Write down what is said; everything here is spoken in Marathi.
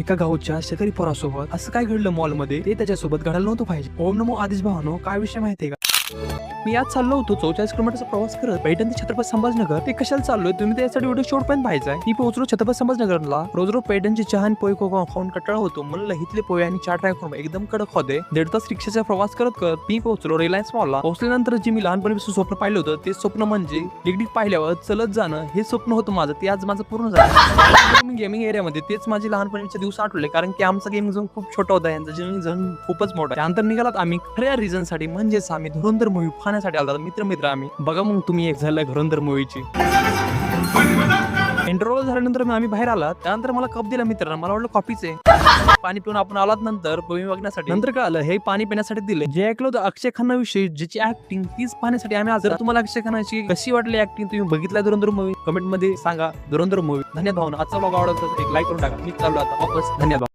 एका गावच्या शेतकरी पोरासोबत असं काय घडलं मॉलमध्ये ते त्याच्यासोबत घडायला नव्हतं पाहिजे. ओम नमो आदेश भावानो, काय विषय माहितीये का? मी आज चाललो होतो 44 किलोमीटरचा प्रवास करत पैठण ते छत्रपती संभाजीनगर. ते कशाला चाललोय तुम्ही त्यासाठी व्हिडिओ शॉर्ट पण पाहायचा. मी पोहोचलो छत्रपती संभाजीनगरला. रोज पैठणची चहा आणि पोहे खाऊन कंटाळा होतो. म्हणलं इथले पोहे आणि चहा ट्राय करून एकदम कडक होते. 1.5 तास रिक्षाचा प्रवास करत मी पोहोचलो रिलायन्स मॉलला. पोहोचल्यानंतर जे मी लहानपणीपासून स्वप्न पाहिलं होतं ते स्वप्न म्हणजे डिगडिग पाहिल्यावर चलत जाणं हे स्वप्न होतं माझं. ते आज माझं पूर्ण झालं. मी गेमिंग एरियामध्ये तेच माझे लहानपणीचे दिवस आठवले, कारण की आमचा गेमिंग झोन खूप छोटा होता, यांचा गेमिंग झोन खूपच मोठा. त्यानंतर निघालात आम्ही खऱ्या रिझन साठी, म्हणजेच आम्ही धुरंधर मूवी पाहण्यासाठी आलो. मित्र आम्ही बघा मग तुम्ही एक झालं धुरंधर मूवीची. इंटरव्ह्यू झाल्यानंतर आम्ही बाहेर आला. त्यानंतर मला कप दिला मित्रांना. मला वाटलं कॉफीचे. पाणी पिऊन आपण आलात नंतर मूवी बघण्यासाठी. नंतर काय आलं हे पाणी पिण्यासाठी दिले. जे ऐकलं होतं अक्षय खन्ना विषयी ज्याची ऍक्टिंग तीच पाहण्यासाठी आम्ही आज. जर तुम्हाला अक्षय खन्नाची कशी वाटली ऍक्टिंग, तुम्ही बघितला धुरंधर मूवी कमेंट मध्ये सांगा. धुरंधर मूवी. धन्यवाद भावना. आजचा ब्लॉग आवडत एक लाईक करून टाका. मी चाललो आता वापस. धन्यवाद.